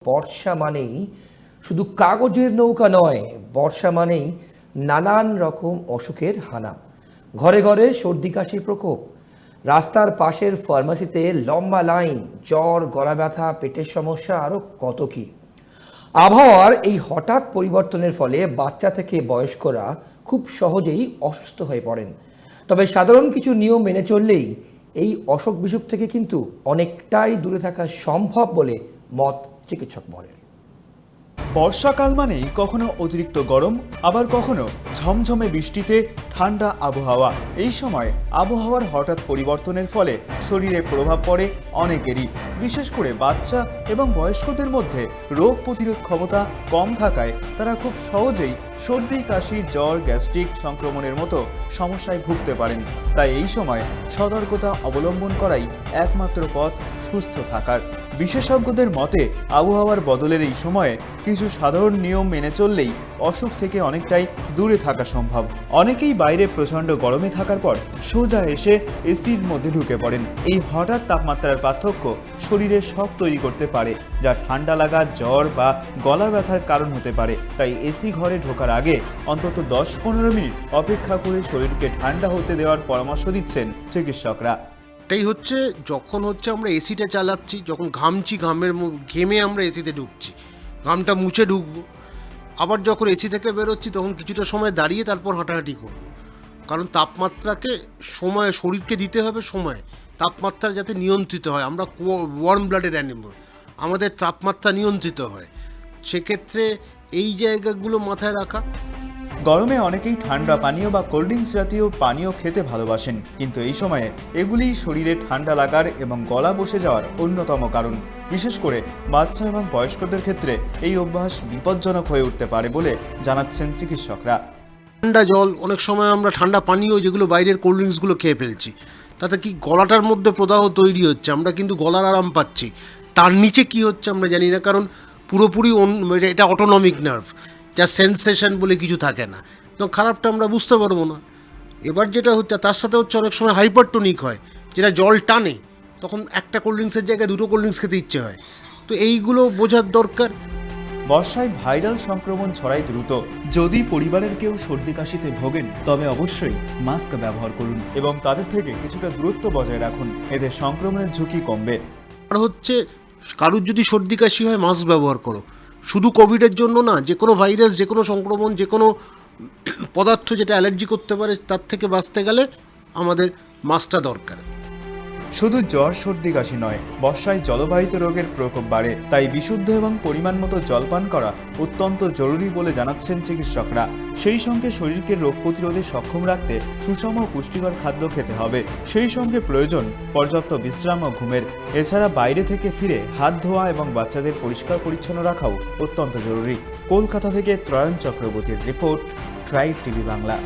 বর্ষা মানেই শুধু কাগজের নৌকা নয়, বর্ষা মানেই নানান রকম অসুখের হানা। ঘরে ঘরে সর্দি কাশির প্রকোপ, রাস্তার পাশের ফার্মাসিতে লম্বা লাইন, জ্বর, গলা ব্যথা, পেটের সমস্যা, আরও কত কি। আবহাওয়ার এই হঠাৎ পরিবর্তনের ফলে বাচ্চা থেকে বয়স্করা খুব সহজেই অসুস্থ হয়ে পড়েন। তবে সাধারণ কিছু নিয়ম মেনে চললেই এই অসুখ বিসুখ থেকে কিন্তু অনেকটাই দূরে থাকা সম্ভব বলে মত চিকিৎসক মহলের। বর্ষাকাল মানেই কখনো অতিরিক্ত গরম, আবার কখনো ঝমঝমে বৃষ্টিতে ঠান্ডা আবহাওয়া। এই সময় আবহাওয়ার হঠাৎ পরিবর্তনের ফলে শরীরে প্রভাব পড়ে অনেকেরই, বিশেষ করে বাচ্চা এবং বয়স্কদের মধ্যে রোগ প্রতিরোধ ক্ষমতা কম থাকায় তারা খুব সহজেই সর্দি, কাশি, জ্বর, গ্যাস্ট্রিক সংক্রমণের মতো সমস্যায় ভুগতে পারেন। তাই এই সময় সতর্কতা অবলম্বন করাই একমাত্র পথ সুস্থ থাকার। বিশেষজ্ঞদের মতে আবহাওয়ার বদলের এই সময়ে কিছু সাধারণ নিয়ম মেনে চললেই অসুখ থেকে অনেকটাই দূরে থাকা সম্ভব। অনেকেই বাইরে প্রচণ্ড গরমে থাকার পর সোজা এসে এসির মধ্যে ঢুকে পড়েন। এই হঠাৎ তাপমাত্রার পার্থক্য শরীরে শক তৈরি করতে পারে, যা ঠান্ডা লাগা, জ্বর বা গলা ব্যথার কারণ হতে পারে। তাই এসি ঘরে ঢোকার আগে অন্তত 10-15 মিনিট অপেক্ষা করে শরীরকে ঠান্ডা হতে দেওয়ার পরামর্শ দিচ্ছেন চিকিৎসকরা। এটাই হচ্ছে যখন আমরা এসিটা চালাচ্ছি, যখন ঘামছি, ঘেমে আমরা এসিতে ঢুকছি, ঘামটা মুছে ঢুকবো। আবার যখন এসি থেকে বেরোচ্ছি তখন কিছুটা সময় দাঁড়িয়ে তারপর হাঁটাহাঁটি করবো। কারণ তাপমাত্রাকে সময় শরীরকে দিতে হবে, সময় তাপমাত্রা যাতে নিয়ন্ত্রিত হয়। আমরা ওয়ার্ম ব্লাডেড অ্যানিমাল, আমাদের তাপমাত্রা নিয়ন্ত্রিত হয়। সেক্ষেত্রে এই জায়গাগুলো মাথায় রাখা। গরমে অনেকেই ঠান্ডা পানীয় বা কোল্ড ড্রিঙ্কস জাতীয় পানীয় খেতে ভালোবাসেন, কিন্তু এই সময়ে এগুলিই শরীরে ঠান্ডা লাগার এবং গলা বসে যাওয়ার অন্যতম কারণ। বিশেষ করে বাচ্চা এবং বয়স্কদের ক্ষেত্রে এই অভ্যাস বিপজ্জনক হয়ে উঠতে পারে বলে জানাচ্ছেন চিকিৎসকরা। ঠান্ডা জল, অনেক সময় আমরা ঠান্ডা পানীয় যেগুলো বাইরের কোল্ড ড্রিঙ্কসগুলো খেয়ে ফেলছি, তাতে কি গলাটার মধ্যে প্রদাহ তৈরি হচ্ছে, আমরা কিন্তু গলার আরাম পাচ্ছি, তার নিচে কি হচ্ছে আমরা জানি না। কারণ পুরোপুরি এটা অটোনমিক নার্ভ, যা সেন্সেশন বলে কিছু থাকে না, তো খারাপটা আমরা বুঝতে পারবো না। এবার যেটা হচ্ছে তার সাথে হচ্ছে অনেক সময় হাইপারটোনিক হয়, যেটা জল টানে, তখন একটা কোল্ড ড্রিঙ্কসের জায়গায় দুটো কোল্ড ড্রিঙ্কস খেতে ইচ্ছে হয়। তো এইগুলো বোঝার দরকার। বর্ষায় ভাইরাল সংক্রমণ ছড়ায় দ্রুত। যদি পরিবারের কেউ সর্দি কাশিতে ভোগেন তবে অবশ্যই মাস্ক ব্যবহার করুন এবং তাদের থেকে কিছুটা দূরত্ব বজায় রাখুন, এতে সংক্রমণের ঝুঁকি কমবে। আর হচ্ছে কারুর যদি সর্দি কাশি হয় মাস্ক ব্যবহার করো, শুধু কোভিডের জন্য না, যে কোনো ভাইরাস, যে কোনো সংক্রমণ, যে কোনো পদার্থ যেটা অ্যালার্জি করতে পারে, তার থেকে বাঁচতে গেলে আমাদের মাস্কটা দরকার। শুধু জ্বর, সর্দি, কাশি নয়, বর্ষায় জলবাহিত রোগের প্রকোপ বাড়ে। তাই বিশুদ্ধ এবং পরিমাণ মতো জল পান করা অত্যন্ত জরুরি বলে জানাচ্ছেন চিকিৎসকরা। সেই সঙ্গে শরীরকে রোগ প্রতিরোধে সক্ষম রাখতে সুষম ও পুষ্টিকর খাদ্য খেতে হবে। সেই সঙ্গে প্রয়োজন পর্যাপ্ত বিশ্রাম ও ঘুমের। এছাড়া বাইরে থেকে ফিরে হাত ধোয়া এবং বাচ্চাদের পরিষ্কার পরিচ্ছন্ন রাখাও অত্যন্ত জরুরি। কলকাতা থেকে ত্রয়ন চক্রবর্তীর রিপোর্ট, ট্রাইব টিভি বাংলা।